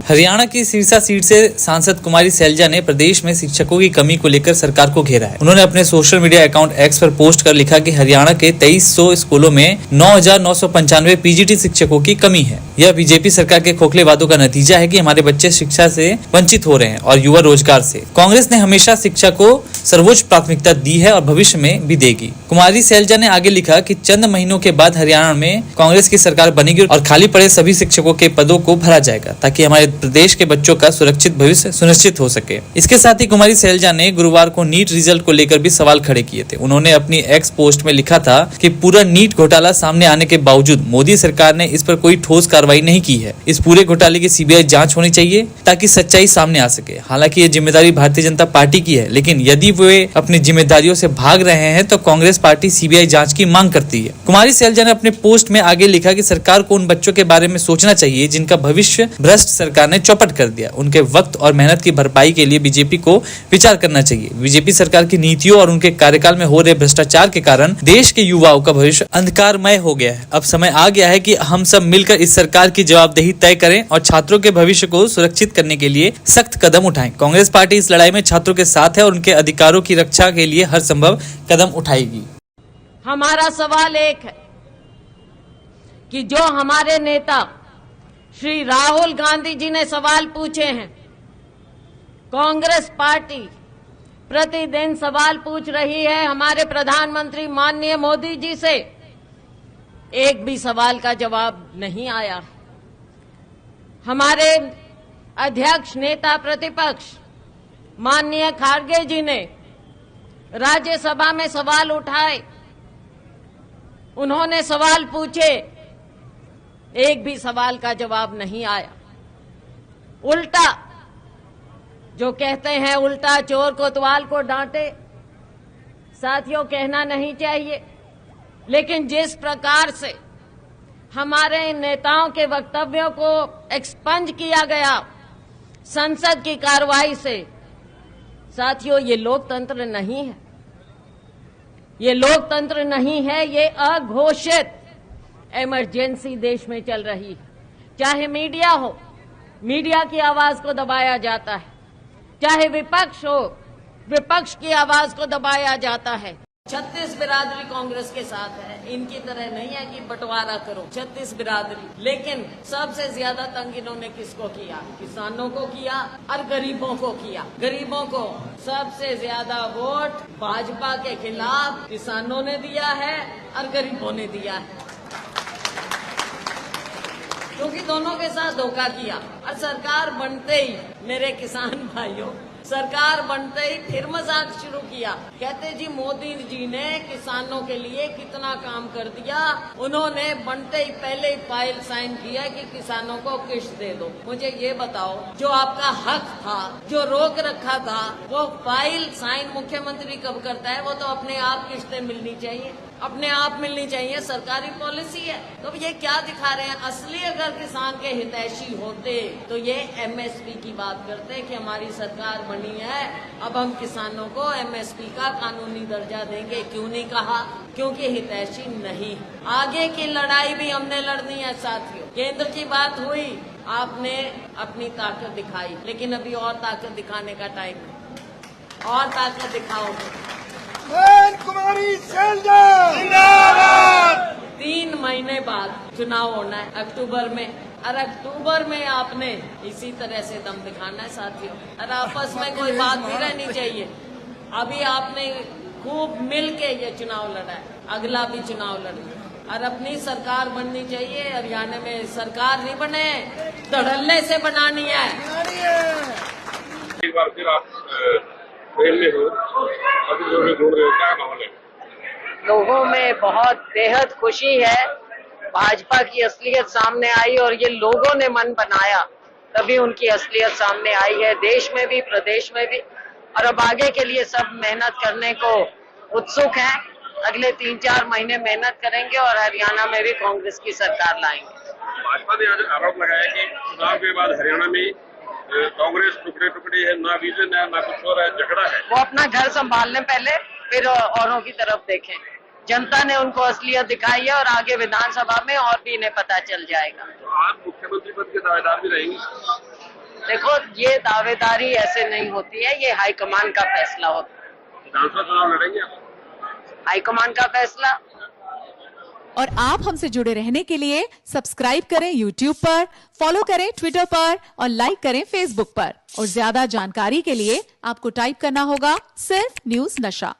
हरियाणा की सिरसा सीट से सांसद कुमारी सैलजा ने प्रदेश में शिक्षकों की कमी को लेकर सरकार को घेरा है। उन्होंने अपने सोशल मीडिया अकाउंट एक्स पर पोस्ट कर लिखा कि हरियाणा के 2300 स्कूलों में 9,995 पीजीटी शिक्षकों की कमी है। यह बीजेपी सरकार के खोखले वादों का नतीजा है कि हमारे बच्चे शिक्षा से वंचित हो रहे हैं और युवा रोजगार से। कांग्रेस ने हमेशा शिक्षा को सर्वोच्च प्राथमिकता दी है और भविष्य में भी देगी। कुमारी सैलजा ने आगे लिखा कि चंद महीनों के बाद हरियाणा में कांग्रेस की सरकार बनेगी और खाली पड़े सभी शिक्षकों के पदों को भरा जाएगा ताकि हमारे प्रदेश के बच्चों का सुरक्षित भविष्य सुनिश्चित हो सके। इसके साथ ही कुमारी सैलजा ने गुरुवार को नीट रिजल्ट को लेकर भी सवाल खड़े किए थे। उन्होंने अपनी एक्स पोस्ट में लिखा था कि पूरा नीट घोटाला सामने आने के बावजूद मोदी सरकार ने इस पर कोई ठोस कार्रवाई नहीं की है। इस पूरे घोटाले की सीबीआई जांच होनी चाहिए ताकि सच्चाई सामने आ सके। हालांकि ये जिम्मेदारी भारतीय जनता पार्टी की है, लेकिन यदि वे अपनी जिम्मेदारियों से भाग रहे हैं तो कांग्रेस पार्टी सीबीआई जांच की मांग करती है। कुमारी सैलजा ने अपने पोस्ट में आगे लिखा कि सरकार को उन बच्चों के बारे में सोचना चाहिए जिनका भविष्य भ्रष्ट सरकार ने चौपट कर दिया। उनके वक्त और मेहनत की भरपाई के लिए बीजेपी को विचार करना चाहिए। बीजेपी सरकार की नीतियों और उनके कार्यकाल में हो रहे भ्रष्टाचार के कारण देश के युवाओं का भविष्य अंधकारमय हो गया है। अब समय आ गया है कि हम सब मिलकर इस सरकार की जवाबदेही तय करें और छात्रों के भविष्य को सुरक्षित करने के लिए सख्त कदम उठाएं। कांग्रेस पार्टी इस लड़ाई में छात्रों के साथ है और उनके अधिकारों की रक्षा के लिए हर संभव कदम उठाएगी। हमारा सवाल एक है कि जो हमारे नेता श्री राहुल गांधी जी ने सवाल पूछे हैं, कांग्रेस पार्टी प्रतिदिन सवाल पूछ रही है हमारे प्रधानमंत्री माननीय मोदी जी से, एक भी सवाल का जवाब नहीं आया। हमारे अध्यक्ष नेता प्रतिपक्ष माननीय खारगे जी ने राज्यसभा में सवाल उठाए, उन्होंने सवाल पूछे, एक भी सवाल का जवाब नहीं आया। उल्टा जो कहते हैं उल्टा चोर कोतवाल को डांटे, साथियों कहना नहीं चाहिए, लेकिन जिस प्रकार से हमारे नेताओं के वक्तव्यों को एक्सपंज किया गया संसद की कार्रवाई से, साथियों ये लोकतंत्र नहीं है। ये लोकतंत्र नहीं है, ये अघोषित इमरजेंसी देश में चल रही है। चाहे मीडिया हो, मीडिया की आवाज को दबाया जाता है, चाहे विपक्ष हो, विपक्ष की आवाज को दबाया जाता है। 36 बिरादरी कांग्रेस के साथ है, इनकी तरह नहीं है कि बंटवारा करो। 36 बिरादरी, लेकिन सबसे ज्यादा तंग इन्होंने किसको किया? किसानों को किया और गरीबों को किया। गरीबों को सबसे ज्यादा वोट भाजपा के खिलाफ किसानों ने दिया है और गरीबों ने दिया है, क्योंकि दोनों के साथ धोखा किया। और सरकार बनते ही मेरे किसान भाइयों, सरकार बनते ही फिर मजाक शुरू किया। कहते जी मोदी जी ने किसानों के लिए कितना काम कर दिया, उन्होंने बनते ही पहले ही फाइल साइन किया कि किसानों को किश्त दे दो। मुझे ये बताओ, जो आपका हक था, जो रोक रखा था, वो फाइल साइन मुख्यमंत्री कब करता है? वो तो अपने आप किश्तें मिलनी चाहिए, अपने आप मिलनी चाहिए, सरकारी पॉलिसी है। तो ये क्या दिखा रहे हैं? असली अगर किसान के हितैषी होते तो ये एमएसपी की बात करते कि हमारी सरकार बनी है, अब हम किसानों को एमएसपी का कानूनी दर्जा देंगे। क्यों नहीं कहा? क्योंकि हितैषी नहीं। आगे की लड़ाई भी हमने लड़नी है साथियों। केंद्र की बात हुई, आपने अपनी ताकत दिखाई, लेकिन अभी और ताकत दिखाने का टाइम है, और ताकत दिखाओगे। कुमारी सैलजा जिंदाबाद। 3 महीने बाद चुनाव होना है अक्टूबर में, और अक्टूबर में आपने इसी तरह से दम दिखाना है साथियों, और आपस में कोई बात भी रहनी चाहिए। अभी आपने खूब मिल के ये चुनाव लड़ा है, अगला भी चुनाव लड़ना, और अपनी सरकार बननी चाहिए। हरियाणा में सरकार नहीं बने, धड़ल्ले से बनानी है। एक बार फिर आप ट्रेन में हो, अभी जो भी ढूंढ रहे हो, क्या माहौल है? लोगों में बहुत बेहद खुशी है, भाजपा की असलियत सामने आई और ये लोगों ने मन बनाया तभी उनकी असलियत सामने आई है, देश में भी प्रदेश में भी। और अब आगे के लिए सब मेहनत करने को उत्सुक हैं। अगले 3-4 महीने मेहनत करेंगे और हरियाणा में भी कांग्रेस की सरकार लाएंगे। भाजपा ने आज आरोप लगाया कि चुनाव के बाद हरियाणा में कांग्रेस टुकड़े टुकड़ी है, ना विजन है, ना कुछ हो रहा है, झगड़ा है। वो अपना घर संभाल लें पहले, फिर औरों की तरफ देखें। जनता ने उनको असलियत दिखाई है और आगे विधानसभा में और भी इन्हें पता चल जाएगा। तो आप मुख्यमंत्री पद के दावेदार भी रहेंगे? देखो, ये दावेदारी ऐसे नहीं होती है, ये हाईकमान का फैसला होता है। विधानसभा चुनाव लड़ेंगे आप? हाईकमान का फैसला। और आप हमसे जुड़े रहने के लिए सब्सक्राइब करें YouTube पर, फॉलो करें Twitter पर और लाइक करें Facebook पर। और ज्यादा जानकारी के लिए आपको टाइप करना होगा सिर्फ न्यूज नशा।